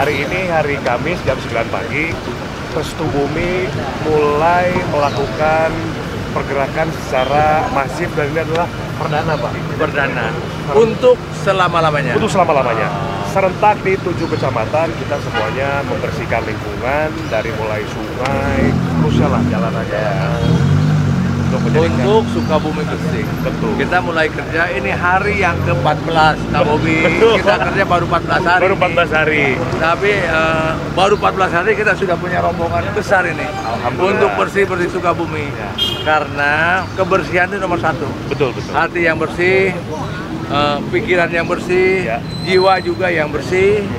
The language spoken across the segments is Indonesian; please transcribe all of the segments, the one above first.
Hari ini hari Kamis jam 9 pagi, Restu Bumi mulai melakukan pergerakan secara masif dan ini adalah perdana, Pak. Perdana. Untuk selama-lamanya. Untuk selama-lamanya. Serentak di 7 kecamatan kita semuanya membersihkan lingkungan dari mulai sungai, terus lah jalan aja. Untuk Sukabumi bersih. Betul. Kita mulai kerja ini hari yang ke-14, Kak Bobi. Kita kerja baru 14 hari. Baru 14 hari. Tapi baru 14 hari kita sudah punya rombongan besar ini. Untuk bersih-bersih Sukabumi. Ya. Karena kebersihan itu nomor 1. Betul. Hati yang bersih, pikiran yang bersih, Ya. jiwa juga yang bersih.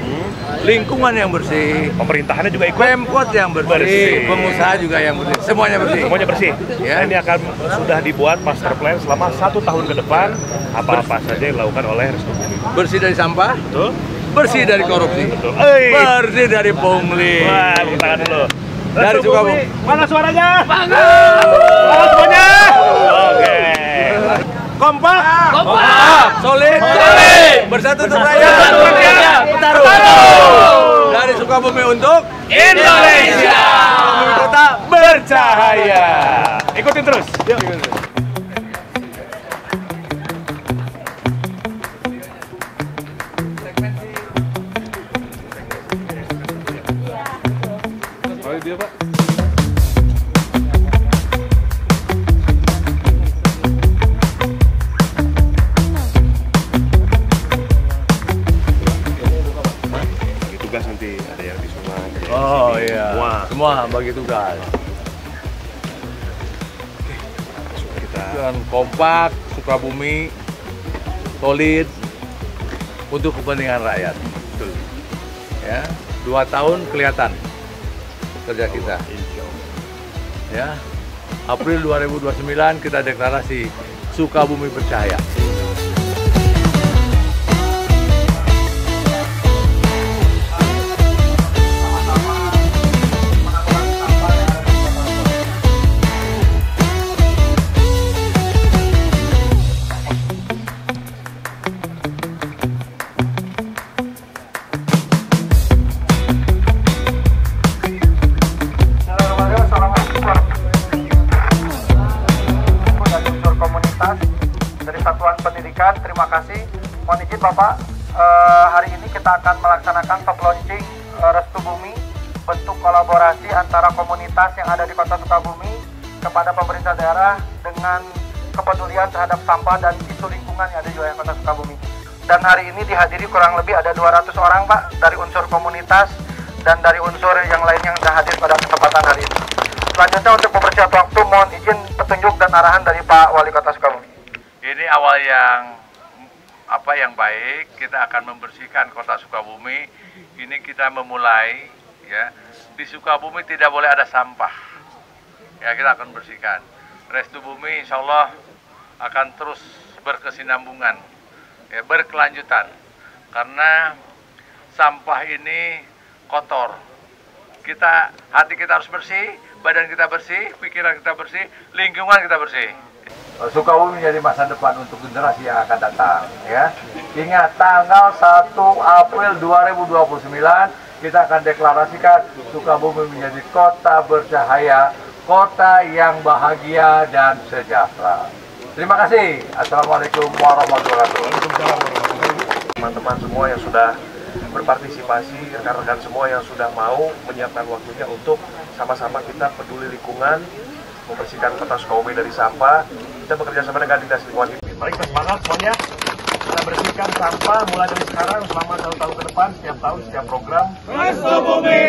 Lingkungan yang bersih, Pemerintahannya juga ikut. Pemkot yang bersih, pengusaha juga yang bersih, semuanya bersih. Semuanya bersih. Ya. Ini akan sudah dibuat master plan selama 1 tahun ke depan. Apa-apa saja yang dilakukan oleh Restu Bumi. Bersih dari sampah, Betul. bersih dari korupsi, Betul. bersih dari pungli. Wah, tepuk tangan dulu. Dari Restu Sukabumi. Bumi, mana suaranya? Bangga! Semangat semuanya. Oke. Kompak. Solid, bersatu untuk rakyat, bertarung. Dari Sukabumi untuk Indonesia. Sukabumi Kota Bercahaya. Ikutin terus. Yuk. Dia, Pak. Bagi tugas nanti ada yang di sungai. ada yang di Oh sini. iya, semua bagi tugas. Kita Dan kompak, Sukabumi, solid untuk kepentingan rakyat. betul. Ya, 2 tahun kelihatan kerja kita. Insya Allah. Ya, April 2029 kita deklarasi Sukabumi Bercahaya. Dari Satuan Pendidikan, terima kasih. Mohon izin Bapak, hari ini kita akan melaksanakan soft launching Restu Bumi, bentuk kolaborasi antara komunitas yang ada di Kota Sukabumi kepada pemerintah daerah dengan kepedulian terhadap sampah dan isu lingkungan yang ada di wilayah Kota Sukabumi. Dan hari ini dihadiri kurang lebih ada 200 orang Pak, dari unsur komunitas dan dari unsur yang lain yang sudah hadir pada kesempatan hari ini. Selanjutnya untuk mempercepat waktu, mohon izin petunjuk dan arahan dari Pak Wali Kota Sukabumi. Ini awal yang baik. Kita akan membersihkan Kota Sukabumi. Ini kita memulai, ya, di Sukabumi tidak boleh ada sampah. Ya, kita akan bersihkan. Restu Bumi insya Allah akan terus berkesinambungan, ya, berkelanjutan. Karena sampah ini kotor. Hati kita harus bersih, badan kita bersih, pikiran kita bersih, lingkungan kita bersih. Sukabumi menjadi masa depan untuk generasi yang akan datang, ya. Ingat, tanggal 1 April 2029 kita akan deklarasikan Sukabumi menjadi kota bercahaya, kota yang bahagia dan sejahtera. Terima kasih. Assalamualaikum warahmatullahi wabarakatuh. Teman-teman semua yang sudah berpartisipasi, rekan-rekan semua yang sudah mau menyiapkan waktunya untuk sama-sama kita peduli lingkungan, membersihkan Kota Sukabumi dari sampah. Kita bekerja sama dengan Dinas Lingkungan Hidup. Mari kita semangat semuanya. Kita bersihkan sampah mulai dari sekarang selama 1 tahun ke depan, setiap tahun, setiap program. Restu Bumi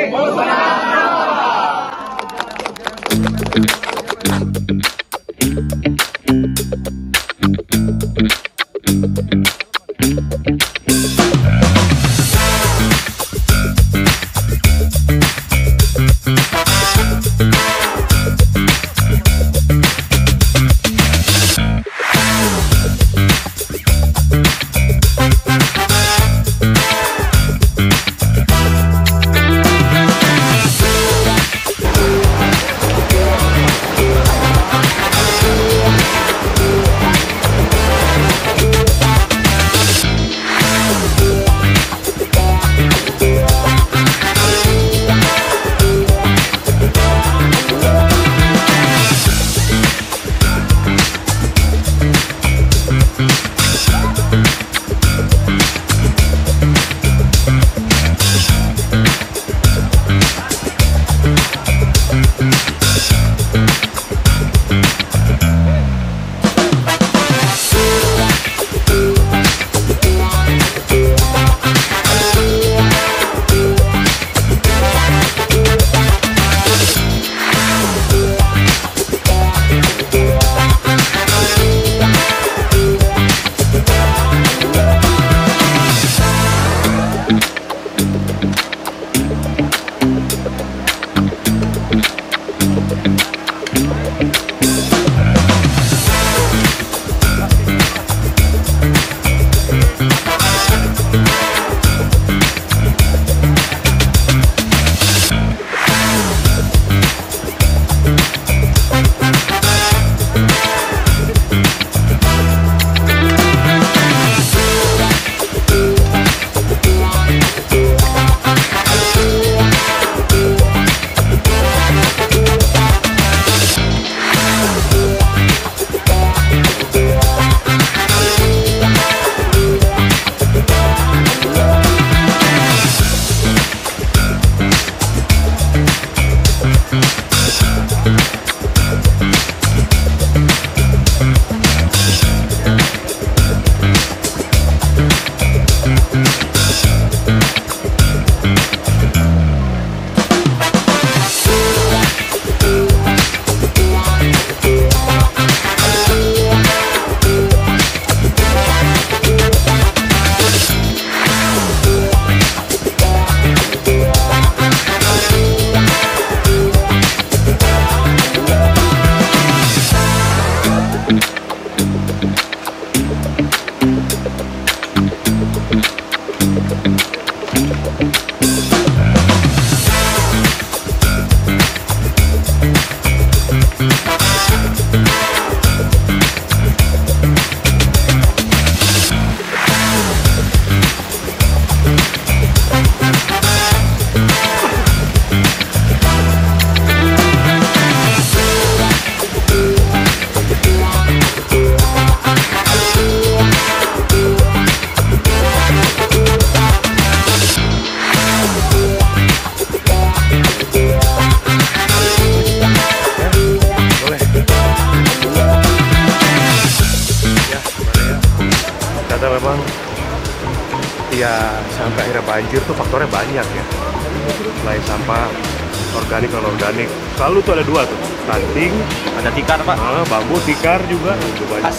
ternyata memang ya sampai akhirnya banjir tuh faktornya banyak ya. Selain sampah organik non organik, selalu tuh ada dua tuh, stunting, Ada tikar, Pak. bambu, tikar juga, itu banyak.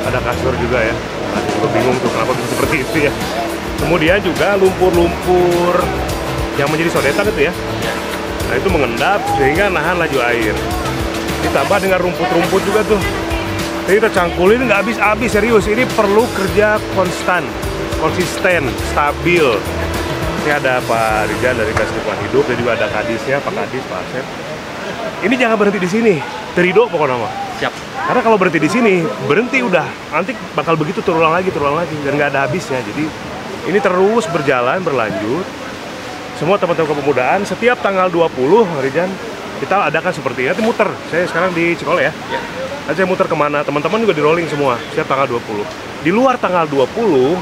Ada kasur juga ya. Nah, juga bingung tuh kenapa bisa seperti itu ya. Kemudian juga lumpur-lumpur yang menjadi sodetan itu ya. Nah itu mengendap sehingga nahan laju air. Ditambah dengan rumput-rumput juga tuh. Jadi kita cangkulin nggak habis-habis, serius. Ini perlu kerja konsisten, stabil. Ini ada Pak Rijan dari Dinas Lingkungan Hidup, dan juga ada Kadisnya, Pak Kadis, Pak Asep. Ini jangan berhenti di sini, terido pokoknya mah. Siap. Karena kalau berhenti di sini, berhenti udah, nanti bakal begitu terulang lagi, dan nggak ada habisnya. Jadi ini terus berjalan, berlanjut. Semua teman-teman kepemudaan, setiap tanggal 20, Rijan, kita adakan seperti ini. Nanti muter, saya sekarang di Cikole ya. Nanti saya muter kemana, teman-teman juga di rolling semua, setiap tanggal 20. Di luar tanggal 20,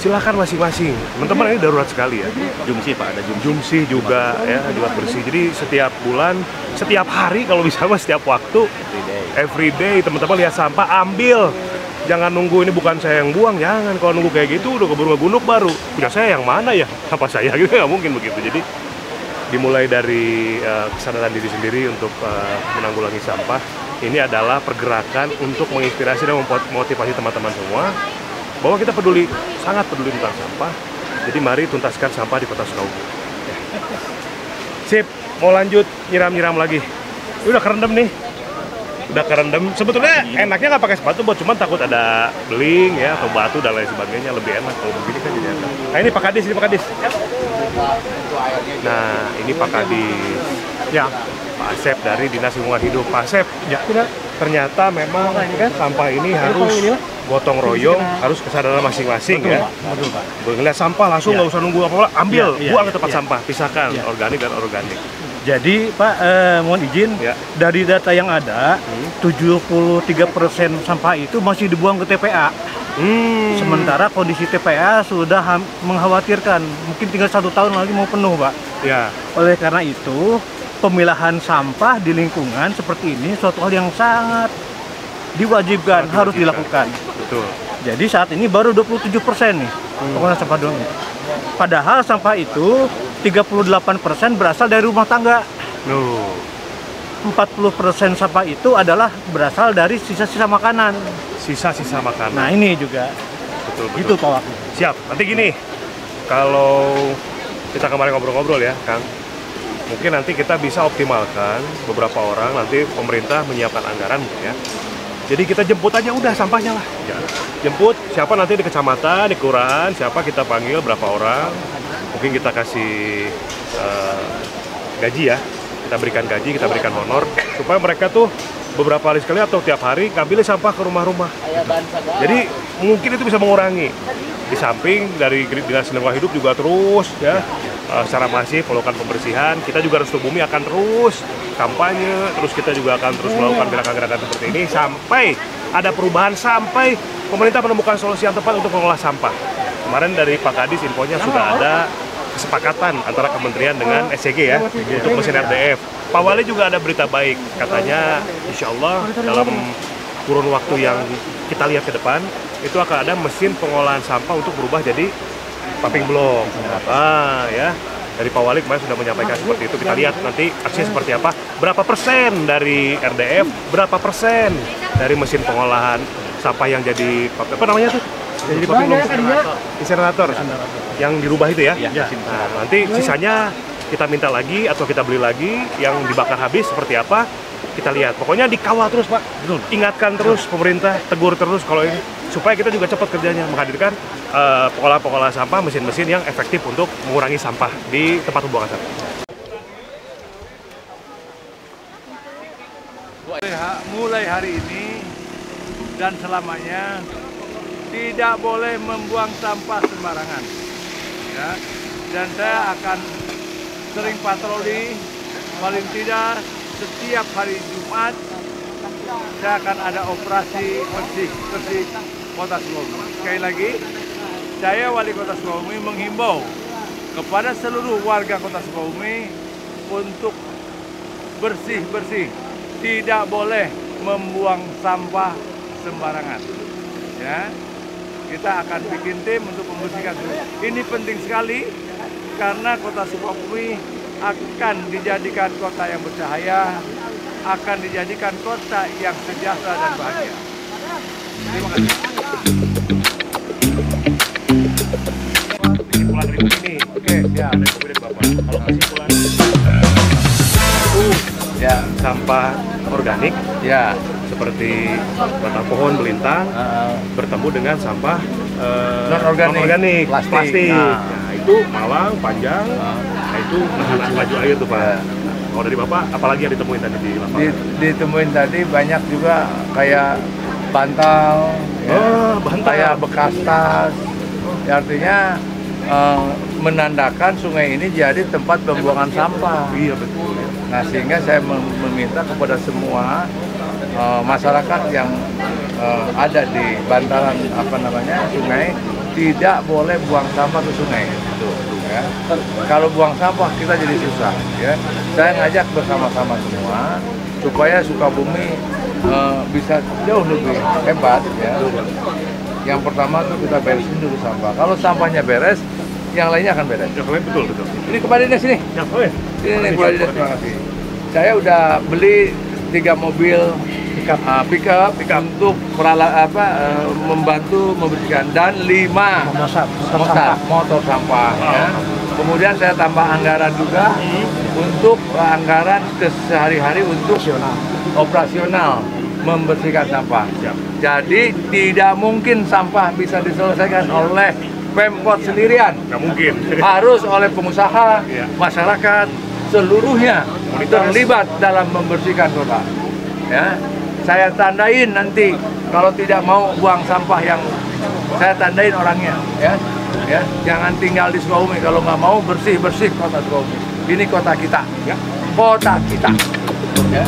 silakan masing-masing. Teman-teman ini darurat sekali ya. Jumsi, Pak, ada Jumsi juga ya, jumat bersih. Jadi setiap bulan, setiap hari kalau bisa mas, setiap waktu, everyday teman-teman lihat sampah, ambil. Jangan nunggu ini bukan saya yang buang, jangan. Kalau nunggu kayak gitu udah keburu ngegunduk baru. Punya saya yang mana ya? Apa saya gitu, nggak mungkin begitu. Jadi dimulai dari kesadaran diri sendiri untuk menanggulangi sampah. Ini adalah pergerakan untuk menginspirasi dan memotivasi teman-teman semua bahwa kita peduli, sangat peduli tentang sampah. Jadi mari tuntaskan sampah di Kota Sukabumi. Sip, mau lanjut nyiram-nyiram lagi. Udah kerendam nih. Udah kerendam. Sebetulnya enaknya nggak pakai sepatu, buat cuman takut ada beling ya atau batu dan lain sebagainya. Lebih enak kalau begini kan jadi enak. Nah ini Pak Kadis, Nah ini Pak Kadis. Ya. Pak Asep dari Dinas Lingkungan Hidup. Pak Asep, ya, ternyata memang sampah ini harus gotong royong, harus kesadaran masing-masing ya. Ngeliat sampah langsung nggak usah nunggu apa-apa, ambil, buang ke tempat sampah, pisahkan organik dan organik. Jadi Pak, mohon izin, dari data yang ada, 73% sampah itu masih dibuang ke TPA. Sementara kondisi TPA sudah mengkhawatirkan, mungkin tinggal 1 tahun lagi mau penuh, Pak. Ya. Oleh karena itu, pemilahan sampah di lingkungan seperti ini suatu hal yang sangat diwajibkan, harus dilakukan. Betul. Jadi saat ini baru 27% nih pengolahan sampah doang. Padahal sampah itu 38% berasal dari rumah tangga. 40% sampah itu adalah berasal dari sisa-sisa makanan. Sisa-sisa makanan. Nah ini juga. Betul. Itu Pak Wakil. Siap. Nanti gini, kalau kita kemarin ngobrol-ngobrol ya, Kang. Mungkin nanti kita bisa optimalkan beberapa orang, nanti pemerintah menyiapkan anggaran ya. Jadi kita jemput aja udah sampahnya lah. Ya. Jemput siapa nanti di kecamatan, di kelurahan, siapa kita panggil berapa orang. Mungkin kita kasih gaji ya. Kita berikan gaji, kita berikan honor supaya mereka tuh beberapa hari sekali atau tiap hari ngambilin sampah ke rumah-rumah. Jadi mungkin itu bisa mengurangi. Di samping dari Dinas Lingkungan Hidup juga terus ya secara masif melakukan pembersihan. Kita juga Restu Bumi akan terus kampanye, terus kita juga akan terus melakukan gerakan-gerakan seperti ini sampai ada perubahan, sampai pemerintah menemukan solusi yang tepat untuk mengolah sampah. Kemarin dari Pak Kadis infonya sudah ada kesepakatan antara kementerian dengan SCG ya untuk mesin RDF. Pak Wali juga ada berita baik, katanya insya Allah dalam kurun waktu yang kita lihat ke depan itu akan ada mesin pengolahan sampah untuk berubah jadi pumping block. Ya dari Pak Wali kemarin sudah menyampaikan seperti itu. Kita lihat nanti aksinya seperti apa. Berapa persen dari RDF, berapa persen dari mesin pengolahan sampah yang jadi apa namanya tuh? Jadi pumping block, insinerator yang dirubah itu ya. Nah, nanti sisanya kita minta lagi atau kita beli lagi yang dibakar habis seperti apa. Kita lihat, pokoknya dikawal terus Pak, ingatkan terus pemerintah, tegur terus kalau ini, supaya kita juga cepat kerjanya menghadirkan pengolahan sampah, mesin-mesin yang efektif untuk mengurangi sampah di tempat pembuangan sampah. Mulai hari ini dan selamanya tidak boleh membuang sampah sembarangan, ya. Dan saya akan sering patroli, paling tidak setiap hari Jumat saya akan ada operasi bersih Kota Sukabumi. Sekali lagi, saya Wali Kota Sukabumi menghimbau kepada seluruh warga Kota Sukabumi untuk bersih-bersih, tidak boleh membuang sampah sembarangan. Ya, kita akan bikin tim untuk membersihkan sungai. Ini penting sekali karena kota Sukabumi akan dijadikan kota yang bercahaya, akan dijadikan kota yang sejahtera dan bahagia. Terima kasih. Kesimpulan berikut ini. Oke, ya. Ada kemudian Bapak. Kalau kesimpulan Ya, sampah organik ya. seperti batang pohon melintang bertemu dengan sampah Non-organik, plastik. Nah, itu malang, panjang, nah itu laju air tuh Pak. Kalau dari Bapak, apalagi yang ditemuin tadi di lapangan? Ditemuin tadi banyak juga kayak bantal, bantal. kayak bekas tas. Ya, artinya menandakan sungai ini jadi tempat pembuangan sampah. Iya betul. Nah, sehingga saya meminta kepada semua masyarakat yang ada di bantaran sungai tidak boleh buang sampah ke sungai. Ya. Kalau buang sampah kita jadi susah. Ya. Saya ngajak bersama-sama semua supaya Sukabumi bisa jauh lebih hebat. Ya. Yang pertama tuh kita beresin dulu sampah. Kalau sampahnya beres, yang lainnya akan beres. Yang lain betul. Ini Kepala Dinas sini. Yang lain. Ini Kepala Dinas, terima kasih. Saya udah beli 3 mobil pickup untuk membantu membersihkan dan 5 motor sampah. Ya. Kemudian saya tambah anggaran juga untuk anggaran sehari-hari untuk operasional membersihkan sampah. Jadi tidak mungkin sampah bisa diselesaikan oleh Pemkot sendirian. Nggak mungkin. Harus oleh pengusaha, masyarakat seluruhnya terlibat dalam membersihkan kota. Ya, saya tandain nanti kalau tidak mau buang sampah yang saya tandain orangnya. Ya, jangan tinggal di Sukabumi kalau nggak mau bersih kota Sukabumi. Ini kota kita, ya, kota kita. Ya.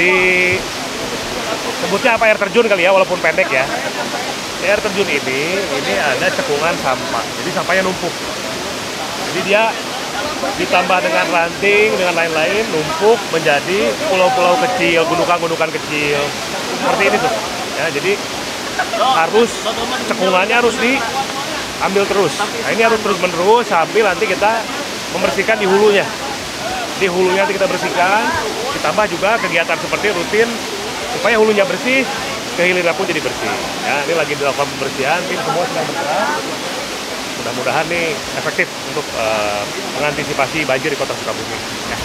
Jadi sebutnya apa, air terjun kali ya, walaupun pendek ya. Di air terjun ini ada cekungan sampah. Jadi sampahnya numpuk. Jadi dia ditambah dengan ranting, dengan lain-lain, numpuk menjadi pulau-pulau kecil, gundukan-gundukan kecil. Seperti ini tuh. Ya, jadi harus cekungannya harus diambil terus. Nah, ini harus terus-menerus sambil nanti kita membersihkan di hulunya. Di hulunya nanti kita bersihkan, ditambah juga kegiatan seperti rutin supaya hulunya bersih, kehilirnya pun jadi bersih. Ya, ini lagi dilakukan pembersihan, tim semua sedang bergerak. Mudah-mudahan nih efektif untuk mengantisipasi banjir di Kota Sukabumi. Ya.